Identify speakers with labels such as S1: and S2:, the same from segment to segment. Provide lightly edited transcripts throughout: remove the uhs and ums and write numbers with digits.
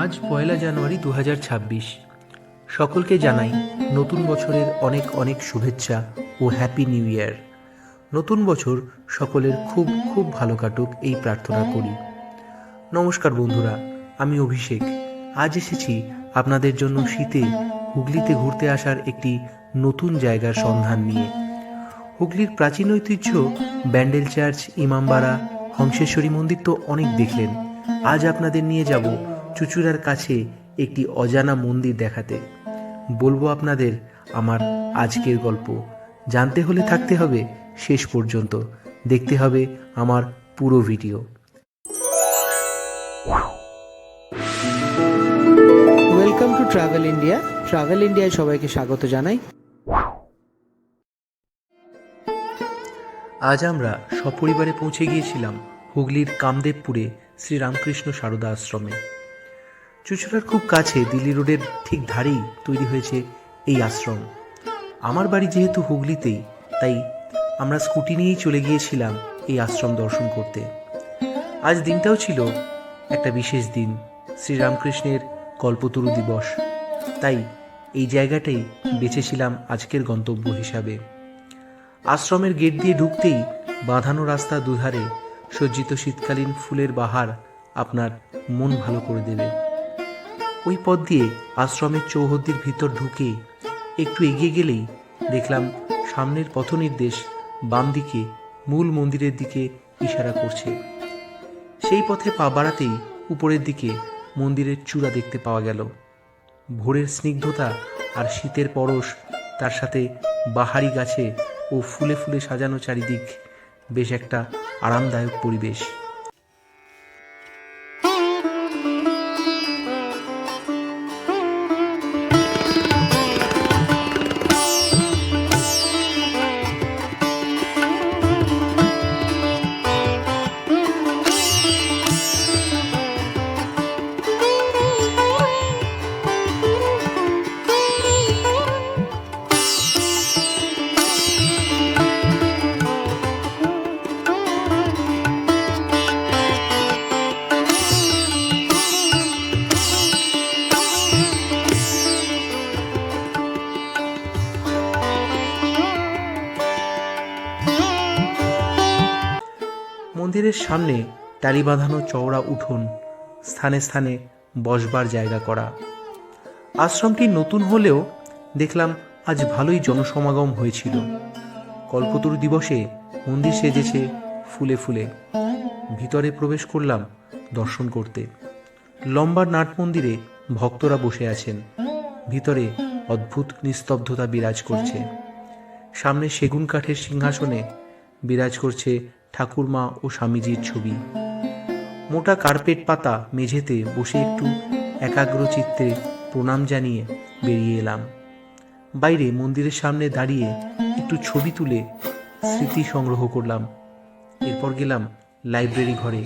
S1: আজ ১লা জানুয়ারি ২০২৬। সকলকে জানাই নতুন বছরের অনেক অনেক শুভেচ্ছা ও হ্যাপি নিউ ইয়ার। নতুন বছর সকলের খুব খুব ভালো কাটুক এই প্রার্থনা করি। নমস্কার বন্ধুরা, আমি অভিষেক। আজ এসেছি আপনাদের জন্য শীতে হুগলিতে ঘুরতে আসার একটি নতুন জায়গার সন্ধান নিয়ে। হুগলির প্রাচীন ঐতিহ্য ব্যান্ডেল চার্চ, ইমামবাড়া, হংসেশ্বরী মন্দির তো অনেক দেখলেন। আজ আপনাদের নিয়ে যাব চুঁচুড়ার কাছে একটি অজানা মন্দির দেখাতে। বলবো আপনাদের আমার আজকের গল্প। জানতে হলে থাকতে হবে শেষ পর্যন্ত, দেখতে হবে আমার পুরো video.
S2: Welcome to travel India. Travel ইন্ডিয়ায় সবাইকে স্বাগত জানাই।
S1: আজ আমরা সপরিবারে পৌঁছে গিয়েছিলাম হুগলির কামদেবপুরে শ্রীরামকৃষ্ণ সারদা আশ্রমে। চুঁচুড়ার খুব কাছে দিল্লি রোডের ঠিক ধারেই তৈরি হয়েছে এই আশ্রম। আমার বাড়ি যেহেতু হুগলিতেই, তাই আমরা স্কুটি নিয়েই চলে গিয়েছিলাম এই আশ্রম দর্শন করতে। আজ দিনটাও ছিল একটা বিশেষ দিন, শ্রীরামকৃষ্ণের কল্পতরু দিবস। তাই এই জায়গাটাই বেছেছিলাম আজকের গন্তব্য হিসাবে। আশ্রমের গেট দিয়ে ঢুকতেই বাঁধানো রাস্তা দুধারে সজ্জিত শীতকালীন ফুলের বাহার আপনার মন ভালো করে দেবে। ওই পথ দিয়ে আশ্রমের চৌহদ্দির ভিতর ঢুকে একটু এগিয়ে গেলেই দেখলাম সামনের পথনির্দেশ বাম দিকে মূল মন্দিরের দিকে ইশারা করছে। সেই পথে পা বাড়াতেই উপরের দিকে মন্দিরের চূড়া দেখতে পাওয়া গেল। ভোরের স্নিগ্ধতা আর শীতের পরশ, তার সাথে বাহারি গাছে ও ফুলে ফুলে সাজানো চারিদিক, বেশ একটা আরামদায়ক পরিবেশ। মন্দিরের সামনে টালি বাঁধানো চওড়া উঠোন, স্থানে স্থানে বসবার জায়গা করা। আশ্রমটি নতুন হলেও দেখলাম আজ ভালোই জনসমাগম হয়েছিল। কল্পতরু দিবসে মন্দির সেজেছে ফুলে ফুলে। ভিতরে প্রবেশ করলাম দর্শন করতে। লম্বা নাট মন্দিরে ভক্তরা বসে আছেন। ভিতরে অদ্ভুত নিস্তব্ধতা বিরাজ করছে। সামনে সেগুন কাঠের সিংহাসনে বিরাজ করছে ঠাকুরমা ও স্বামীজির ছবি। মোটা কার্পেট পাতা মেঝেতে বসে একটু একাগ্র চিত্তে প্রণাম জানিয়ে বেরিয়ে এলাম। বাইরে মন্দিরের সামনে দাঁড়িয়ে একটু ছবি তুলে স্মৃতি সংগ্রহ করলাম। এরপর গেলাম লাইব্রেরি ঘরে,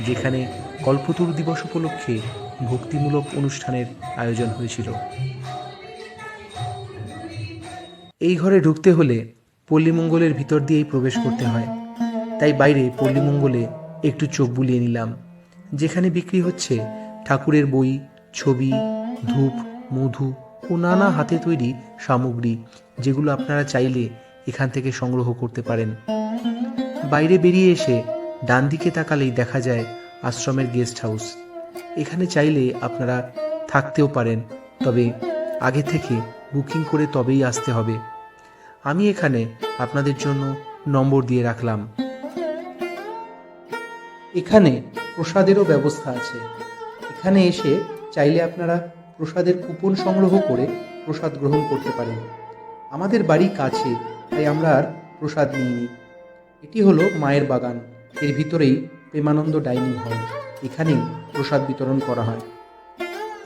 S1: যেখানে কল্পতরু দিবস উপলক্ষে ভক্তিমূলক অনুষ্ঠানের আয়োজন হয়েছিল। এই ঘরে ঢুকতে হলে পল্লীমঙ্গলের ভিতর দিয়েই প্রবেশ করতে হয়। তাই বাইরে পল্লীমঙ্গলে একটু চোখ বুলিয়ে নিলাম, যেখানে বিক্রি হচ্ছে ঠাকুরের বই, ছবি, ধূপ, মধু ও নানা হাতে তৈরি সামগ্রী, যেগুলো আপনারা চাইলে এখান থেকে সংগ্রহ করতে পারেন। বাইরে বেরিয়ে এসে ডান দিকে তাকালেই দেখা যায় আশ্রমের গেস্ট হাউস। এখানে চাইলে আপনারা থাকতেও পারেন, তবে আগে থেকে বুকিং করে তবেই আসতে হবে। আমি এখানে আপনাদের জন্য নম্বর দিয়ে রাখলাম। এখানে প্রসাদেরও ব্যবস্থা আছে। এখানে এসে চাইলে আপনারা প্রসাদের কুপন সংগ্রহ করে প্রসাদ গ্রহণ করতে পারেন। আমাদের বাড়ি কাছে, তাই আমরা আর প্রসাদ নিইনি। এটি হলো মায়ের বাগান। এর ভিতরেই প্রেমানন্দ ডাইনিং হল। এখানেই প্রসাদ বিতরণ করা হয়।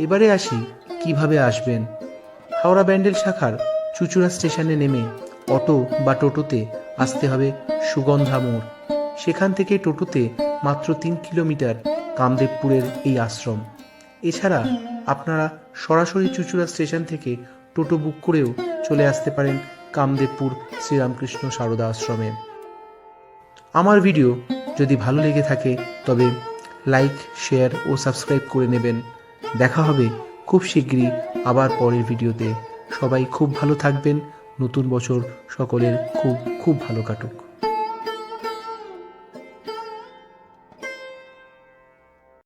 S1: এবারে আসি কিভাবে আসবেন। হাওড়া ব্যান্ডেল শাখার চুঁচুড়া স্টেশনে নেমে অটো বা টোটোতে আসতে হবে সুগন্ধা মোড়। সেখান থেকে টোটোতে মাত্র ৩ কিলোমিটার কামদেবপুরের এই আশ্রম। এছাড়া আপনারা সরাসরি চুঁচুড়া স্টেশন থেকে টোটো বুক করেও চলে আসতে পারেন কামদেবপুর শ্রীরামকৃষ্ণ সারদা আশ্রমে। আমার ভিডিও যদি ভালো লেগে থাকে তবে লাইক, শেয়ার ও সাবস্ক্রাইব করে নেবেন। দেখা হবে খুব শীঘ্রই আবার পরের ভিডিওতে। সবাই খুব ভালো থাকবেন। নতুন বছর সকলের খুব খুব ভালো কাটুক।